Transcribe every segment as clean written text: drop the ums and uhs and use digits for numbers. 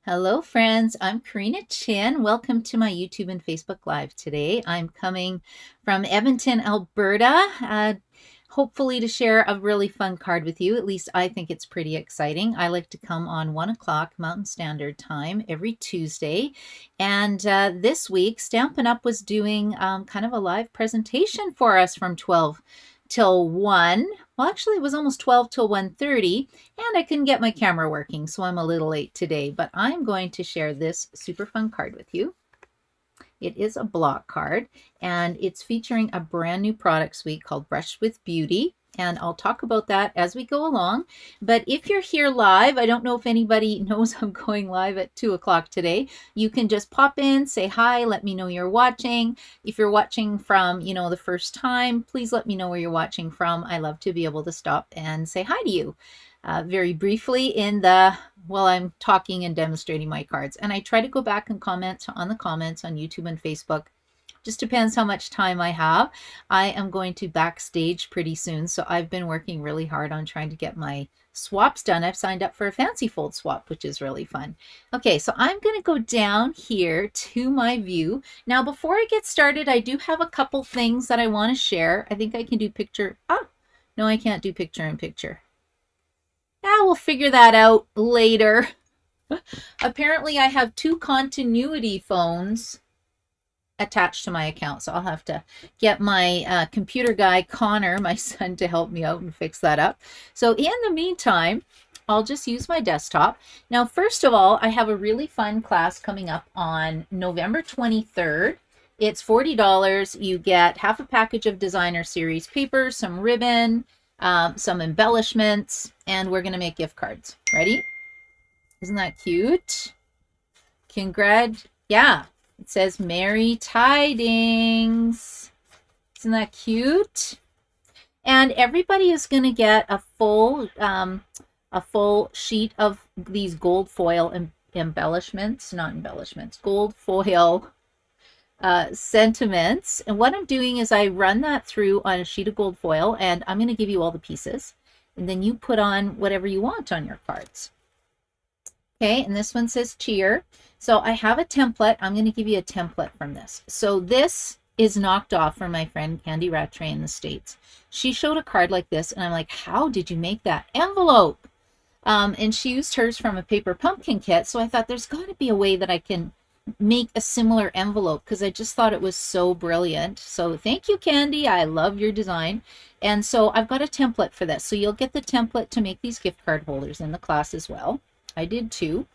Hello, friends. I'm Karina Chin. Welcome to my YouTube and Facebook Live today. I'm coming from Edmonton, Alberta, hopefully to share a really fun card with you. At least I think it's pretty exciting. I like to come on 1 o'clock Mountain Standard Time every Tuesday. And this week, Stampin' Up! Was doing kind of a live presentation for us from 12 till 1. Well, actually, it was almost 12 till 1:30, and I couldn't get my camera working, so I'm a little late today. But I'm going to share this super fun card with you. It is a block card, and it's featuring a brand new product suite called Brush with Beauty. And I'll talk about that as we go along. But if you're here live, I don't know if anybody knows I'm going live at 2 o'clock today. You can just pop in, say hi, let me know you're watching. If you're watching from, the first time, please let me know where you're watching from. I love to be able to stop and say hi to you. Very briefly while I'm talking and demonstrating my cards. And I try to go back and comment on the comments on YouTube and Facebook. Just depends how much time I have. I am going to backstage pretty soon, so I've been working really hard on trying to get my swaps done. I've signed up for a fancy fold swap, which is really fun. Okay, so I'm going to go down here to my view. Now, before I get started, I do have a couple things that I want to share. I think I can do picture. Oh, no, I can't do picture in picture. We'll figure that out later. Apparently, I have 2 continuity phones attached to my account, so I'll have to get my computer guy Connor, my son, to help me out and fix that up. So in the meantime, I'll just use my desktop. Now, first of all, I have a really fun class coming up on November 23rd. It's $40. You get half a package of designer series paper, some ribbon, some embellishments, and we're going to make gift cards. Ready? Isn't that cute? Yeah. It says Merry Tidings. Isn't that cute? And everybody is going to get a full sheet of these gold foil embellishments, not embellishments, gold foil sentiments. And what I'm doing is I run that through on a sheet of gold foil, and I'm going to give you all the pieces. And then you put on whatever you want on your cards. Okay, and this one says cheer. So I have a template. I'm going to give you a template from this. So this is knocked off from my friend Candy Rattray in the States. She showed a card like this, and I'm like, how did you make that envelope? And she used hers from a paper pumpkin kit. So I thought there's got to be a way that I can make a similar envelope, because I just thought it was so brilliant. So thank you, Candy. I love your design. And so I've got a template for this. So you'll get the template to make these gift card holders in the class as well. I did 2.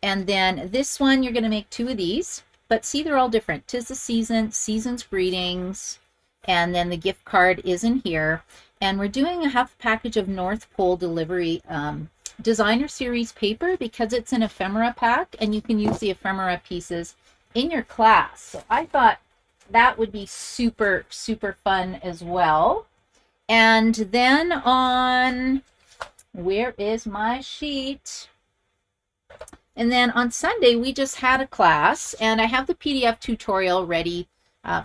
And then this one, you're going to make 2 of these. But see, they're all different. 'Tis the season, season's greetings. And then the gift card is in here. And we're doing a half package of North Pole delivery designer series paper, because it's an ephemera pack. And you can use the ephemera pieces in your class. So I thought that would be super, super fun as well. And then where is my sheet? And then on Sunday, we just had a class, and I have the PDF tutorial ready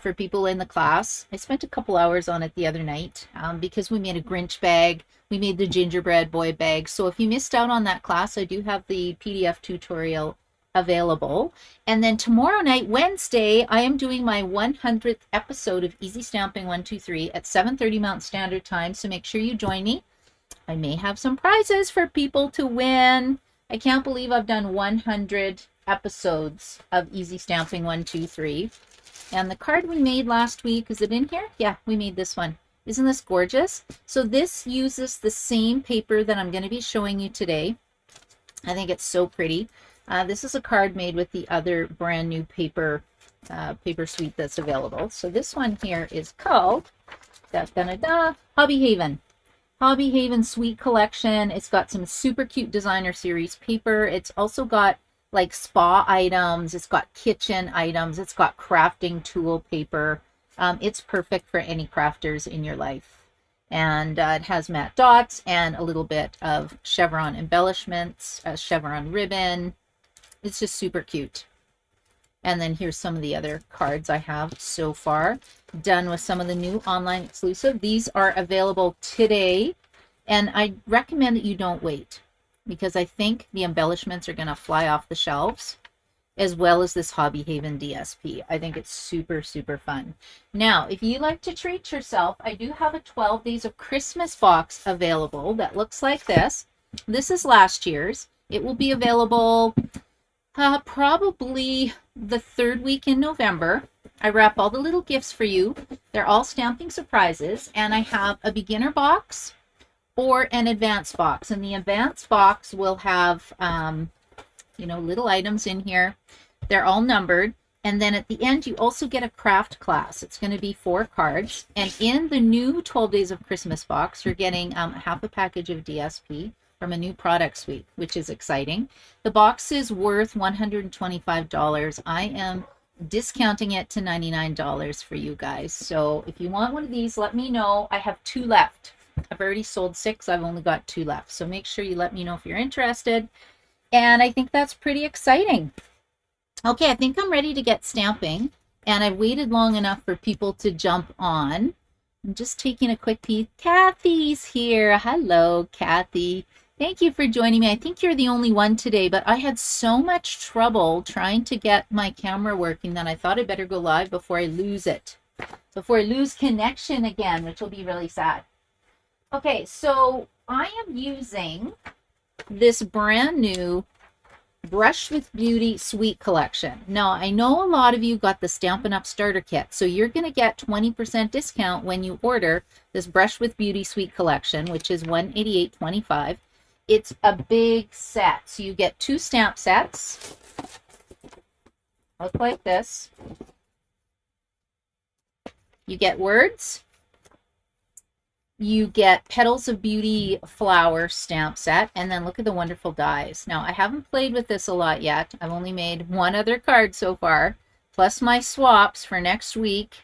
for people in the class. I spent a couple hours on it the other night because we made a Grinch bag. We made the gingerbread boy bag. So if you missed out on that class, I do have the PDF tutorial available. And then tomorrow night, Wednesday, I am doing my 100th episode of Easy Stamping 123 at 7:30 Mountain Standard Time. So make sure you join me. I may have some prizes for people to win. I can't believe I've done 100 episodes of Easy Stamping 123. And the card we made last week, is it in here? Yeah, we made this one. Isn't this gorgeous? So this uses the same paper that I'm going to be showing you today. I think it's so pretty. This is a card made with the other brand new paper suite that's available. So this one here is called Hobby Haven. Hobby Haven Sweet Collection. It's got some super cute designer series paper. It's also got like spa items. It's got kitchen items. It's got crafting tool paper. It's perfect for any crafters in your life. And it has matte dots and a little bit of chevron embellishments, chevron ribbon. It's just super cute. And then here's some of the other cards I have so far, done with some of the new online exclusive. These are available today, and I recommend that you don't wait. because I think the embellishments are going to fly off the shelves, as well as this Hobby Haven DSP. I think it's super, super fun. Now, if you like to treat yourself, I do have a 12 Days of Christmas box available that looks like this. This is last year's. It will be available probably the 3rd week in November. I wrap all the little gifts for you. They're all stamping surprises, and I have a beginner box or an advanced box. And the advanced box will have you know, little items in here. They're all numbered. And then at the end, you also get a craft class. It's going to be 4 cards. And in the new 12 Days of Christmas box, you're getting half a package of DSP from a new product suite, which is exciting. The box is worth $125. I am discounting it to $99 for you guys. So if you want one of these, let me know. I have 2 left. I've already sold 6. I've only got 2 left. So make sure you let me know if you're interested. And I think that's pretty exciting. Okay, I think I'm ready to get stamping. And I've waited long enough for people to jump on. I'm just taking a quick peek. Kathy's here. Hello, Kathy. Thank you for joining me. I think you're the only one today, but I had so much trouble trying to get my camera working that I thought I'd better go live before I lose it. Before I lose connection again, which will be really sad. Okay, so I am using this brand new Brush with Beauty Suite Collection. Now, I know a lot of you got the Stampin' Up starter kit, so you're going to get 20% discount when you order this Brush with Beauty Suite Collection, which is $188.25. It's a big set, so you get 2 stamp sets. Look like this. You get words. You get Petals of Beauty flower stamp set, and then look at the wonderful dies. Now, I haven't played with this a lot yet. I've only made 1 other card so far, plus my swaps for next week,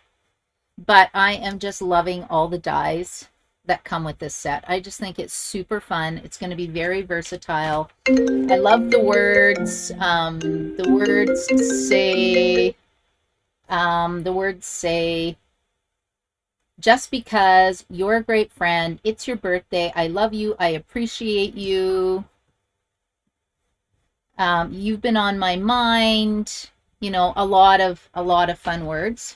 but I am just loving all the dies that come with this set. I just think it's super fun. It's going to be very versatile. I love the words. The words say, just because you're a great friend, it's your birthday, I love you, I appreciate you, you've been on my mind, you know, a lot of fun words.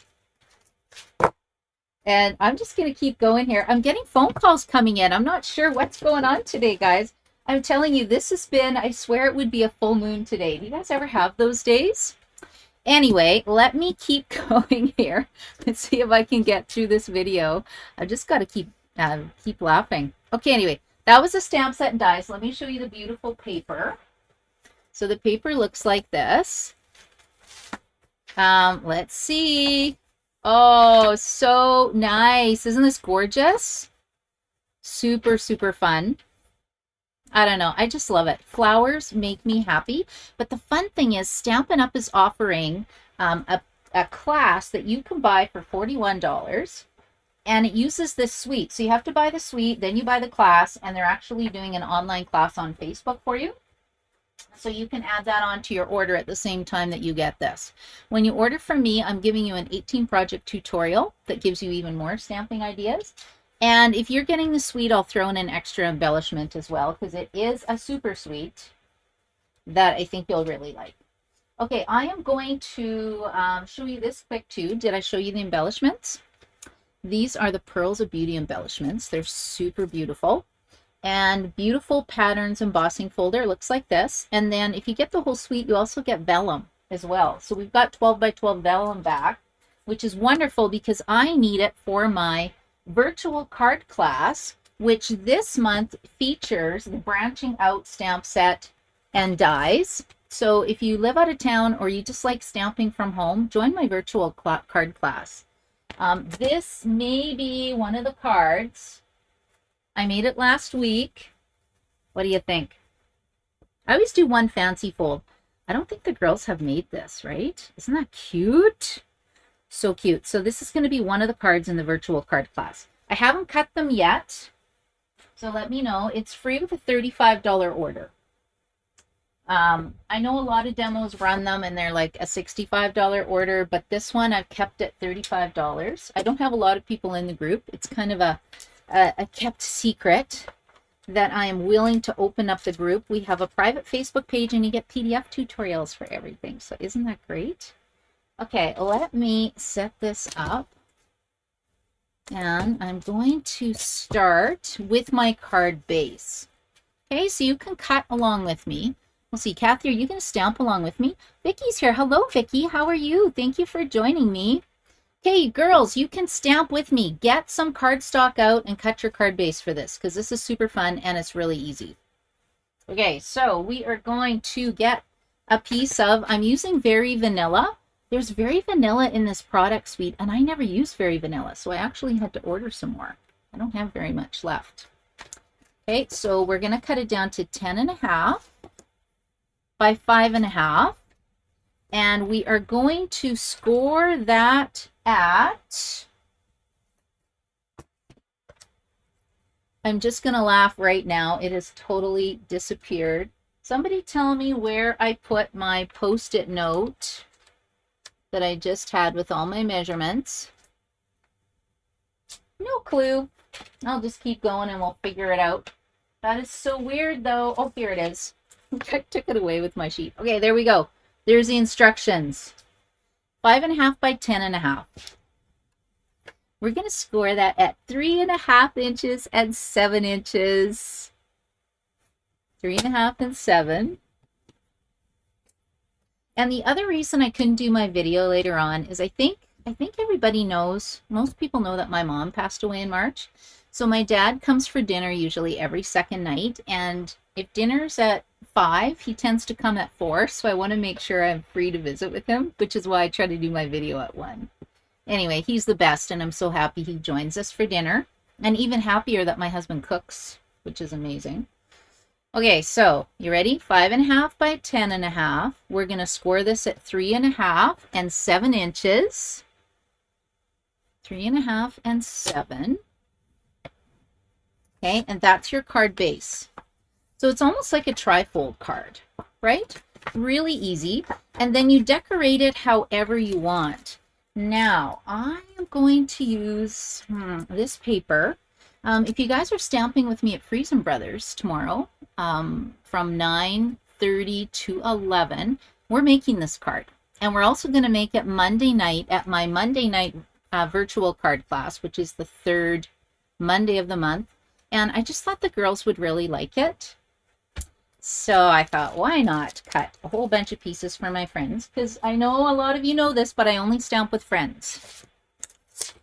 And I'm just going to keep going here. I'm getting phone calls coming in. I'm not sure what's going on today, guys. I'm telling you, this has been, I swear it would be a full moon today. Do you guys ever have those days? Anyway, let me keep going here. Let's see if I can get through this video. I've just got to keep laughing. Okay, anyway, that was a stamp set and dies. Let me show you the beautiful paper. So the paper looks like this. Let's see. Oh, so nice. Isn't this gorgeous? Super, super fun. I don't know. I just love it. Flowers make me happy. But the fun thing is Stampin' Up is offering a class that you can buy for $41. And it uses this suite. So you have to buy the suite, then you buy the class, and they're actually doing an online class on Facebook for you. So you can add that on to your order at the same time that you get this. When you order from me, I'm giving you an 18 project tutorial that gives you even more stamping ideas. And if you're getting the suite, I'll throw in an extra embellishment as well, because it is a super suite that I think you'll really like. Okay, I am going to show you this quick too. Did I show you the embellishments? These are the Pearls of Beauty embellishments. They're super beautiful. And Beautiful Patterns Embossing Folder looks like this. And then if you get the whole suite, you also get vellum as well. So we've got 12 by 12 vellum back, which is wonderful because I need it for my virtual card class, which this month features the branching out stamp set and dies. So if you live out of town or you just like stamping from home, join my virtual card class. This may be one of the cards. I made it last week. What do you think? I always do one fancy fold. I don't think the girls have made this, right? Isn't that cute? So cute. So this is going to be one of the cards in the virtual card class. I haven't cut them yet, so let me know. It's free with a $35 order. I know a lot of demos run them and they're like a $65 order, but this one I've kept at $35. I don't have a lot of people in the group. It's kind of a kept secret, that I am willing to open up the group. We have a private Facebook page and you get PDF tutorials for everything. So isn't that great? Okay, let me set this up. And I'm going to start with my card base. Okay, so you can cut along with me. We'll see, Kathy, are you going to stamp along with me? Vicky's here. Hello, Vicky. How are you? Thank you for joining me. Okay, girls, you can stamp with me. Get some cardstock out and cut your card base for this because this is super fun and it's really easy. Okay, so we are going to get a piece of, I'm using Very Vanilla. There's Very Vanilla in this product suite, and I never use Very Vanilla, so I actually had to order some more. I don't have very much left. Okay, so we're going to cut it down to 10.5 by 5.5, and we are going to score that at, I'm just going to laugh right now. It has totally disappeared. Somebody tell me where I put my Post-it note that I just had with all my measurements. No clue. I'll just keep going and we'll figure it out. That is so weird though. Oh, here it is. I took it away with my sheet. Okay, there we go. There's the instructions. 5.5 by 10.5. We're going to score that at 3.5 inches and 7 inches. 3.5 and 7. And the other reason I couldn't do my video later on is I think everybody knows, most people know that my mom passed away in March. So my dad comes for dinner usually every second night. And if dinner's at 5, he tends to come at 4. So I want to make sure I'm free to visit with him, which is why I try to do my video at 1. Anyway, he's the best. And I'm so happy he joins us for dinner. And even happier that my husband cooks, which is amazing. Okay, so you ready? 5.5 by 10.5. We're going to score this at 3.5 and 7 inches. 3.5 and 7. Okay, and that's your card base. So it's almost like a trifold card, right? Really easy. And then you decorate it however you want. Now, I am going to use this paper. If you guys are stamping with me at Friesen Brothers tomorrow, from 9:30 to 11, we're making this card. And we're also going to make it Monday night at my Monday night virtual card class, which is the 3rd Monday of the month. And I just thought the girls would really like it. So I thought, why not cut a whole bunch of pieces for my friends? Because I know a lot of you know this, but I only stamp with friends.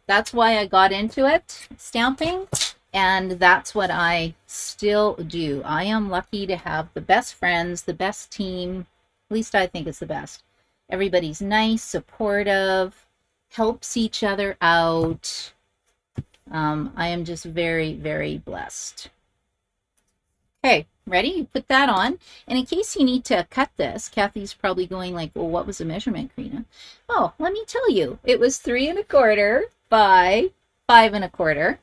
That's why I got into it, stamping. And that's what I still do. I am lucky to have the best friends, the best team. At least I think it's the best. Everybody's nice, supportive, helps each other out. I am just very, very blessed. Okay, ready? You put that on. And in case you need to cut this, Kathy's probably going like, well, what was the measurement, Karina? Oh, let me tell you. It was 3.25 by 5.25.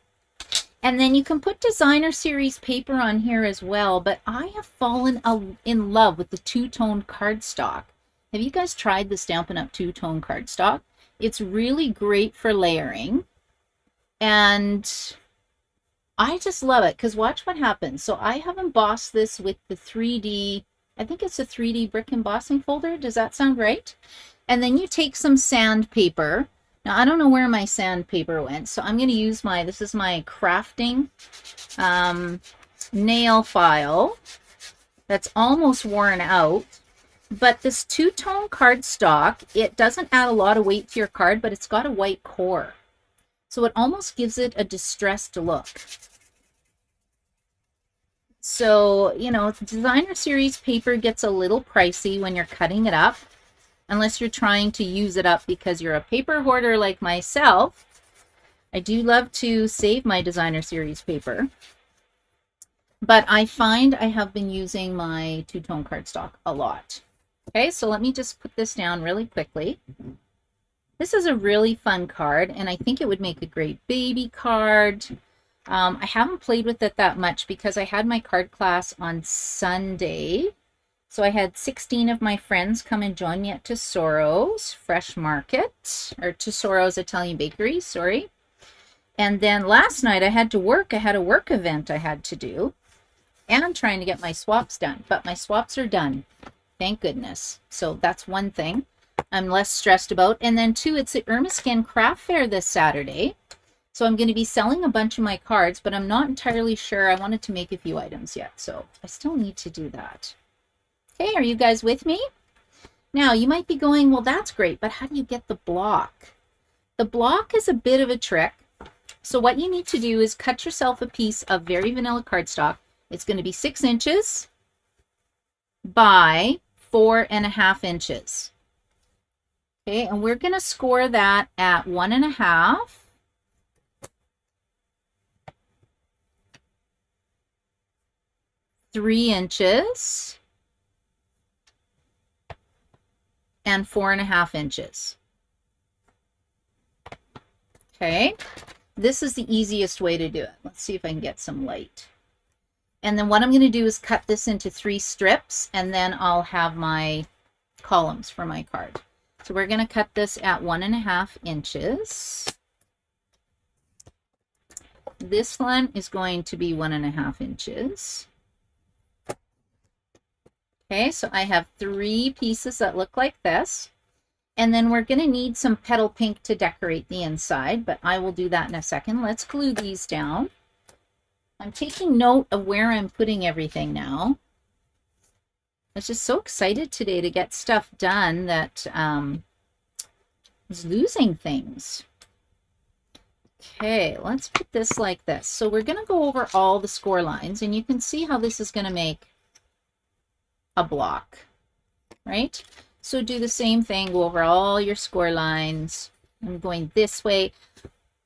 And then you can put designer series paper on here as well, but I have fallen in love with the two-tone cardstock. Have you guys tried the Stampin' Up! Two-tone cardstock? It's really great for layering, and I just love it because watch what happens. So I have embossed this with the 3D, I think it's a 3D brick embossing folder. Does that sound right? And then you take some sandpaper. Now, I don't know where my sandpaper went, so I'm going to use this is my crafting nail file that's almost worn out. But this two-tone cardstock, it doesn't add a lot of weight to your card, but it's got a white core. So it almost gives it a distressed look. So, you know, designer series paper gets a little pricey when you're cutting it up. Unless you're trying to use it up because you're a paper hoarder like myself. I do love to save my designer series paper. But I find I have been using my two-tone cardstock a lot. Okay, so let me just put this down really quickly. This is a really fun card, and I think it would make a great baby card. I haven't played with it that much because I had my card class on Sunday. So I had 16 of my friends come and join me at Tesoro's Fresh Market, or Tesoro's Italian Bakery, sorry. And then last night I had to work. I had a work event I had to do. And I'm trying to get my swaps done, but my swaps are done. Thank goodness. So that's one thing I'm less stressed about. And then two, it's the Skin Craft Fair this Saturday. So I'm going to be selling a bunch of my cards, but I'm not entirely sure. I wanted to make a few items yet, so I still need to do that. Okay, are you guys with me? Now, you might be going, well, that's great, but how do you get the block? The block is a bit of a trick. So what you need to do is cut yourself a piece of very vanilla cardstock. It's going to be 6 inches by 4.5 inches. Okay, and we're going to score that at 1.5. 3 inches and 4.5 inches. Okay, this is the easiest way to do it. Let's see if I can get some light. And then what I'm going to do is cut this into 3 strips, and then I'll have my columns for my card. So we're going to cut this at 1.5 inches. This one is going to be 1.5 inches. Okay, so I have 3 pieces that look like this. And then we're going to need some petal pink to decorate the inside, but I will do that in a second. Let's glue these down. I'm taking note of where I'm putting everything now. I was just so excited today to get stuff done that is losing things. Okay, let's put this like this. So we're going to go over all the score lines, and you can see how this is going to make a block, right? So do the same thing, go over all your score lines. I'm going this way.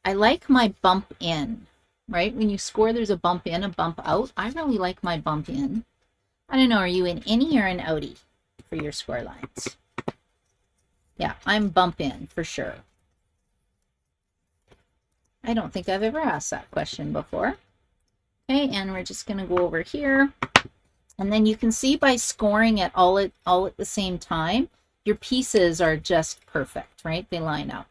I like my bump in, right? When you score, there's a bump in, a bump out. I really like my bump in. I don't know, are you an innie or an outie for your score lines? Yeah, I'm bump in for sure. I don't think I've ever asked that question before. Okay, and we're just going to go over here. And then you can see by scoring it all at the same time, your pieces are just perfect, right? They line up.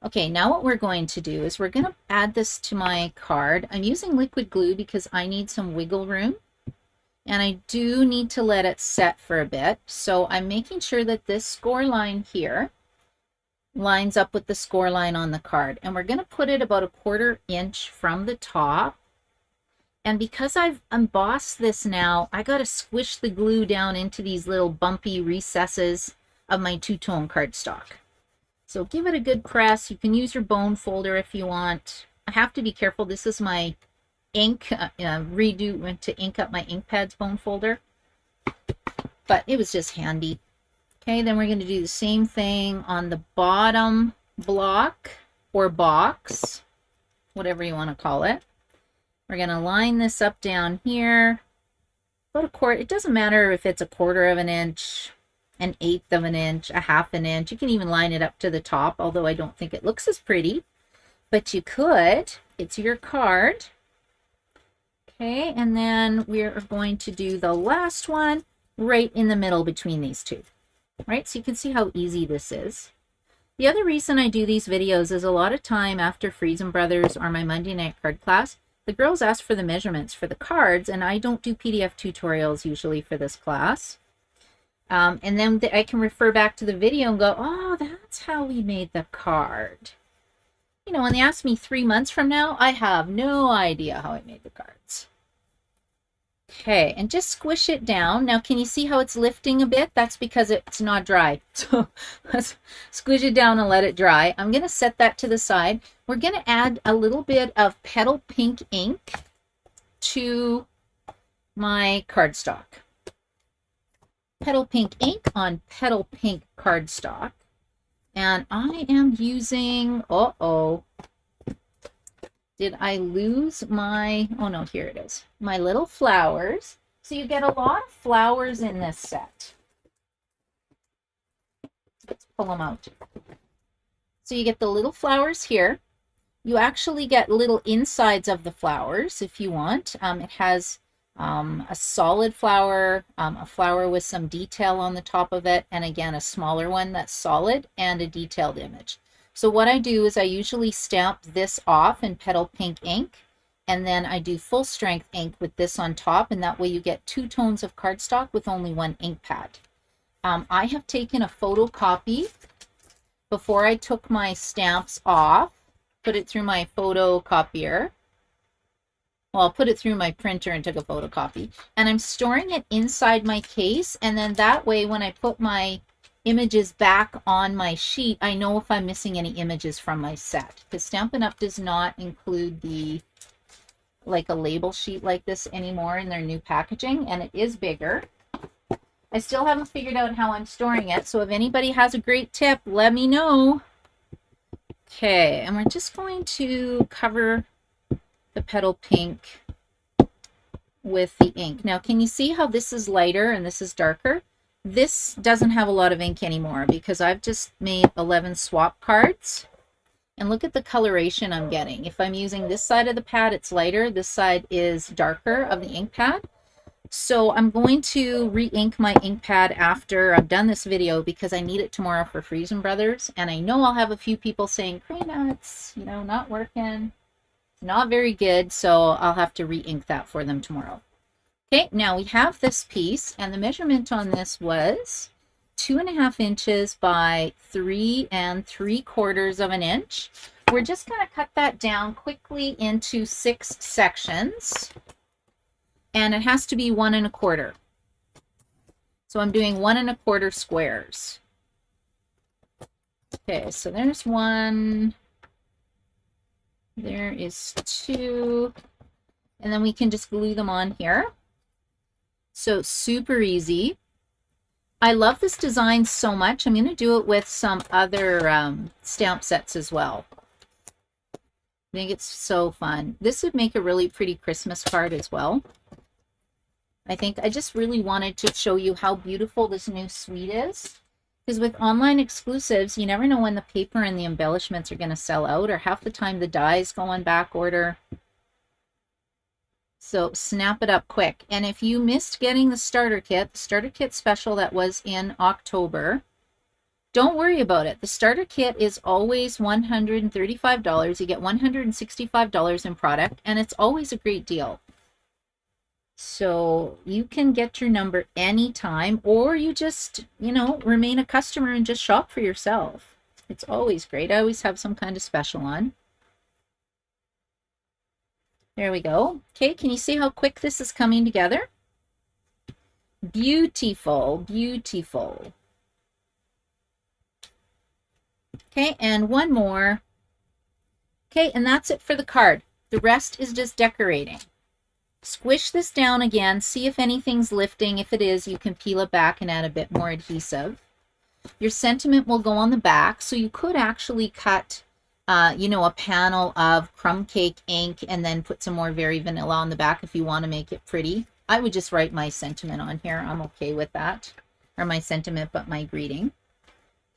Okay, now what we're going to do is we're going to add this to my card. I'm using liquid glue because I need some wiggle room. And I do need to let it set for a bit. So I'm making sure that this score line here lines up with the score line on the card. And we're going to put it about 1/4 inch from the top. And because I've embossed this now, I got to squish the glue down into these little bumpy recesses of my two-tone cardstock. So give it a good press. You can use your bone folder if you want. I have to be careful. This is my ink, redo to ink up my ink pads bone folder. But it was just handy. Okay, then we're going to do the same thing on the bottom block or box, whatever you want to call it. We're going to line this up down here. About 1/4. It doesn't matter if it's 1/4 inch, 1/8 inch, 1/2 inch. You can even line it up to the top, although I don't think it looks as pretty. But you could. It's your card. Okay, and then we're going to do the last one right in the middle between these two. Right, so you can see how easy this is. The other reason I do these videos is a lot of time after Friesen Brothers or my Monday night card class, the girls ask for the measurements for the cards, and I don't do PDF tutorials usually for this class. And then I can refer back to the video and go, oh, that's how we made the card. You know, when they ask me 3 months from now, I have no idea how I made the cards. Okay, and just squish it down. Now, can you see how it's lifting a bit? That's because it's not dry. So let's squish it down and let it dry. I'm going to set that to the side. We're going to add a little bit of petal pink ink to my cardstock. Petal pink ink on petal pink cardstock. And I am using, did I lose my, oh no, here it is. My little flowers. So you get a lot of flowers in this set. Let's pull them out. So you get the little flowers here. You actually get little insides of the flowers if you want. It has a solid flower, a flower with some detail on the top of it, and again, a smaller one that's solid and a detailed image. So what I do is I usually stamp this off in petal pink ink, And then I do full strength ink with this on top, and that way you get 2 tones of cardstock with only 1 ink pad. I have taken a photocopy before I took my stamps off, put it through my photocopier. Well, I'll put it through my printer and took a photocopy. And I'm storing it inside my case, and then that way when I put my images back on my sheet, I know if I'm missing any images from my set. Because Stampin' Up! Does not include the like a label sheet like this anymore in their new packaging, and it is bigger. I still haven't figured out how I'm storing it, so if anybody has a great tip, let me know. Okay, and we're just going to cover the petal pink with the ink. Now, can you see how this is lighter and this is darker? This doesn't have a lot of ink anymore because I've just made 11 swap cards. And look at the coloration I'm getting. If I'm using this side of the pad, it's lighter. This side is darker of the ink pad. So I'm going to re-ink my ink pad after I've done this video because I need it tomorrow for Friesen Brothers. And I know I'll have a few people saying, Karina, it's, you know, not working. It's not very good. So I'll have to re-ink that for them tomorrow. Okay, now we have this piece, and the measurement on this was 2.5 inches by 3 3/4 inches. We're just going to cut that down quickly into 6 sections, and it has to be 1 1/4. So I'm doing 1 1/4 squares. Okay, so there's 1, there is 2, and then we can just glue them on here. So super easy. I love this design so much. I'm going to do it with some other stamp sets as well. I think it's so fun. This would make a really pretty Christmas card as well. I think I just really wanted to show you how beautiful this new suite is. Because with online exclusives, you never know when the paper and the embellishments are going to sell out, or half the time the dies go on back order. So snap it up quick. And if you missed getting the starter kit special that was in October, don't worry about it. The starter kit is always $135. You get $165 in product, and it's always a great deal. So you can get your number anytime, or you just, you know, remain a customer and just shop for yourself. It's always great. I always have some kind of special on. There we go. Okay, can you see how quick this is coming together? Beautiful, beautiful. Okay, and one more. Okay, and that's it for the card. The rest is just decorating. Squish this down again, see if anything's lifting. If it is, you can peel it back and add a bit more adhesive. Your sentiment will go on the back, so you could actually cut you know, a panel of crumb cake ink and then put some more Very Vanilla on the back if you want to make it pretty. I would just write my sentiment on here. I'm okay with that. Or my sentiment, but my greeting.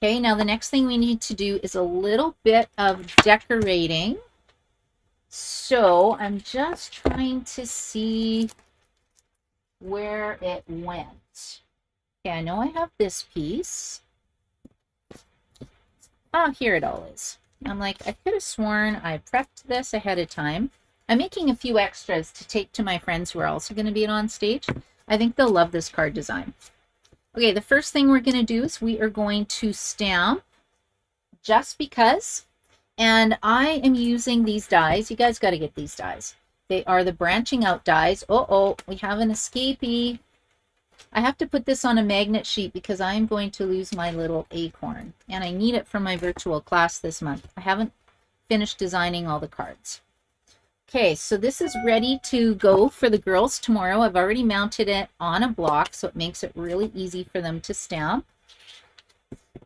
Okay, now the next thing we need to do is a little bit of decorating. So I'm just trying to see where it went. Okay, I know I have this piece. Ah, here it all is. I'm like, I could have sworn I prepped this ahead of time. I'm making a few extras to take to my friends who are also going to be on stage. I think they'll love this card design. Okay, the first thing we're going to do is we are going to stamp Just Because. And I am using these dies. You guys got to get these dies. They are the branching out dies. Uh-oh, we have an escapee. I have to put this on a magnet sheet because I'm going to lose my little acorn. And I need it for my virtual class this month. I haven't finished designing all the cards. Okay, so this is ready to go for the girls tomorrow. I've already mounted it on a block, so it makes it really easy for them to stamp.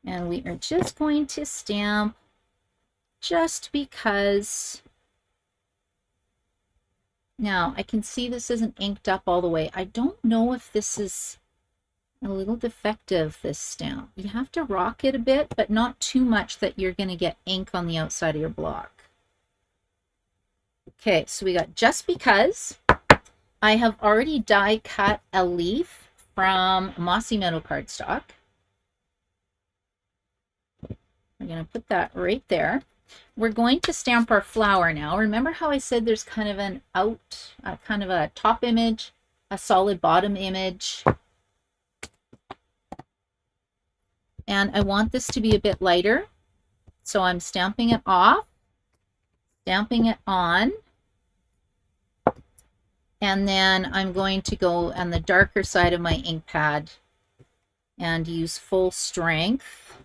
And we are just going to stamp Just Because. Now, I can see this isn't inked up all the way. I don't know if this is a little defective, this stamp. You have to rock it a bit, but not too much that you're going to get ink on the outside of your block. Okay, so we got Just Because. I have already die cut a leaf from Mossy Meadow cardstock. We're going to put that right there. we're going to stamp our flower now. Remember how I said there's kind of an kind of a top image, a solid bottom image. And I want this to be a bit lighter. So I'm stamping it off, stamping it on. And then I'm going to go on the darker side of my ink pad and use full strength.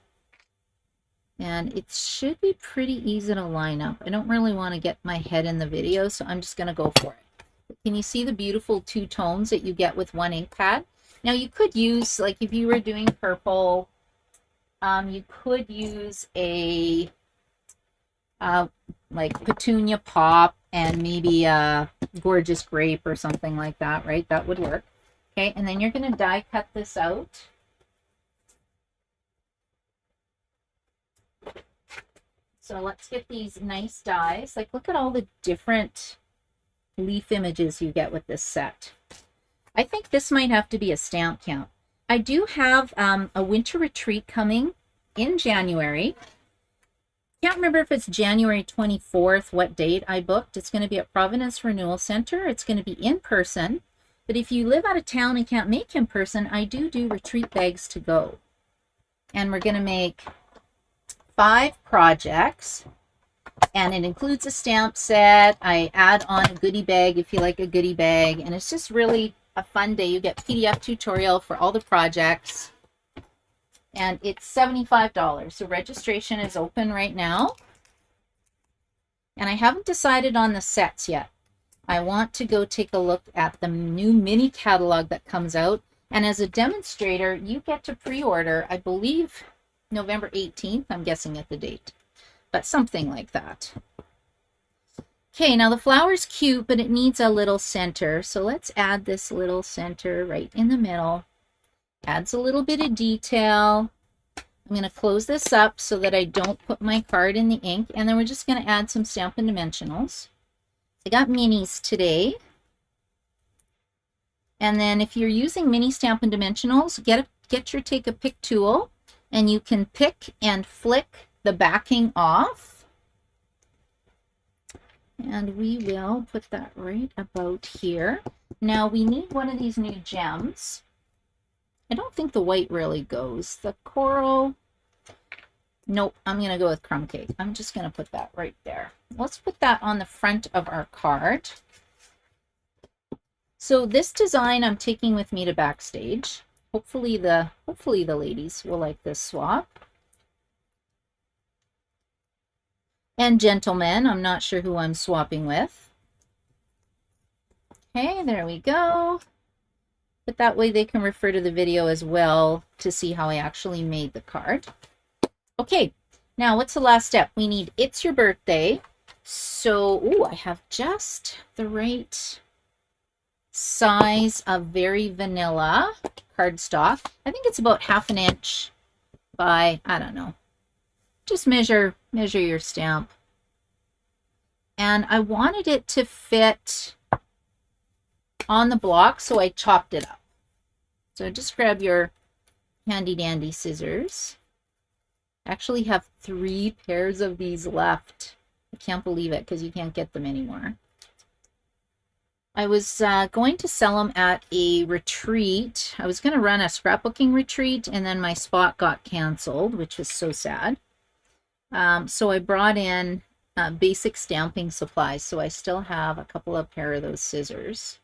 And it should be pretty easy to line up. I don't really want to get my head in the video, so I'm just going to go for it. Can you see the beautiful two tones that you get with one ink pad? Now you could use, like if you were doing purple, you could use a like petunia pop and maybe a gorgeous grape or something like that, right? That would work. Okay, and then you're going to die cut this out. So let's get these nice dies. Like, look at all the different leaf images you get with this set. I think this might have to be a stamp count. I do have a winter retreat coming in January. Can't remember if it's January 24th, what date I booked. It's going to be at Providence Renewal Center. It's going to be in person. But if you live out of town and can't make in person, I do retreat bags to go. And we're going to make 5 projects. And it includes a stamp set. I add on a goodie bag if you like a goodie bag. And it's just really a fun day. You get PDF tutorial for all the projects. And it's $75. So registration is open right now. And I haven't decided on the sets yet. I want to go take a look at the new mini catalog that comes out. And as a demonstrator, you get to pre-order, I believe, November 18th. I'm guessing at the date. But something like that. Okay, now the flower's cute, but it needs a little center. So let's add this little center right in the middle. Adds a little bit of detail. I'm going to close this up so that I don't put my card in the ink. And then we're just going to add some Stampin' Dimensionals. I got minis today. And then if you're using mini Stampin' Dimensionals, get your Take a Pick tool. And you can pick and flick the backing off. And we will put that right about here. Now we need one of these new gems. I don't think the white really goes. The coral, nope, I'm going to go with crumb cake. I'm just going to put that right there. Let's put that on the front of our card. So this design I'm taking with me to backstage. Hopefully the ladies will like this swap. And gentlemen, I'm not sure who I'm swapping with. Okay, there we go. But that way they can refer to the video as well to see how I actually made the card. Okay, now what's the last step? We need It's Your Birthday. So, ooh, I have just the right size of very vanilla cardstock. I think it's about 1/2 inch by, I don't know. Just measure your stamp. And I wanted it to fit on the block, so I chopped it up. So just grab your handy dandy scissors. I actually have 3 pairs of these left. I can't believe it because you can't get them anymore. I was going to sell them at a retreat. I was going to run a scrapbooking retreat, and then my spot got canceled, which was so sad. So I brought in basic stamping supplies, so I still have a couple of pair of those scissors.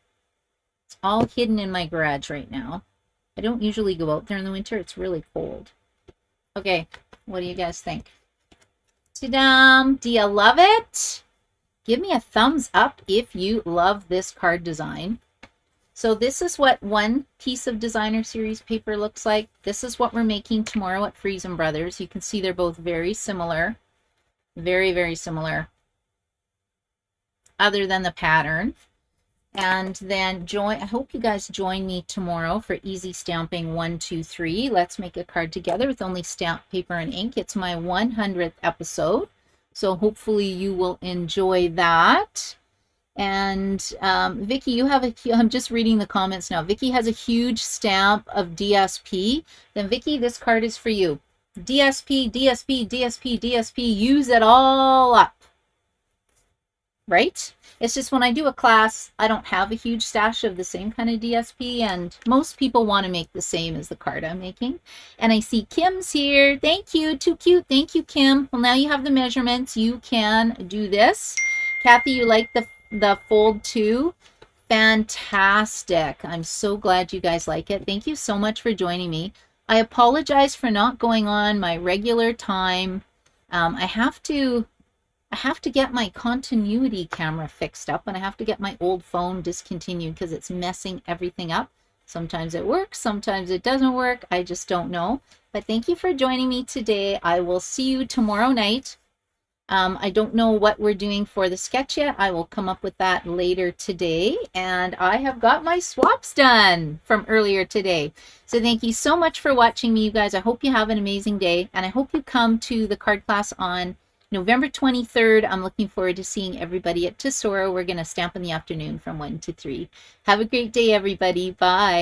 It's all hidden in my garage right now. I don't usually go out there in the winter. It's really cold. Okay, what do you guys think? Ta-da! Do you love it? Give me a thumbs up if you love this card design. So this is what one piece of designer series paper looks like. This is what we're making tomorrow at Friesen Brothers. You can see they're both very similar. Very, very similar. Other than the pattern. And then I hope you guys join me tomorrow for Easy Stamping 1, 2, 3. Let's make a card together with only stamp paper and ink. It's my 100th episode. So hopefully you will enjoy that. And Vicky, you have I'm just reading the comments now. Vicky has a huge stamp of DSP. Then Vicky, this card is for you. DSP, DSP, DSP, DSP, use it all up. Right? It's just when I do a class, I don't have a huge stash of the same kind of DSP, and most people want to make the same as the card I'm making. And I see Kim's here. Thank you. Too cute. Thank you, Kim. Well, now you have the measurements. You can do this. Kathy, you like the fold too? Fantastic. I'm so glad you guys like it. Thank you so much for joining me. I apologize for not going on my regular time. I have to get my continuity camera fixed up, and I have to get my old phone discontinued because it's messing everything up. Sometimes it works, sometimes it doesn't work. I just don't know. But thank you for joining me today. I will see you tomorrow night. I don't know what we're doing for the sketch yet. I will come up with that later today. And I have got my swaps done from earlier today. So thank you so much for watching me, you guys. I hope you have an amazing day. And I hope you come to the card class on November 23rd. I'm looking forward to seeing everybody at Tesoro. We're going to stamp in the afternoon from 1 to 3. Have a great day, everybody. Bye.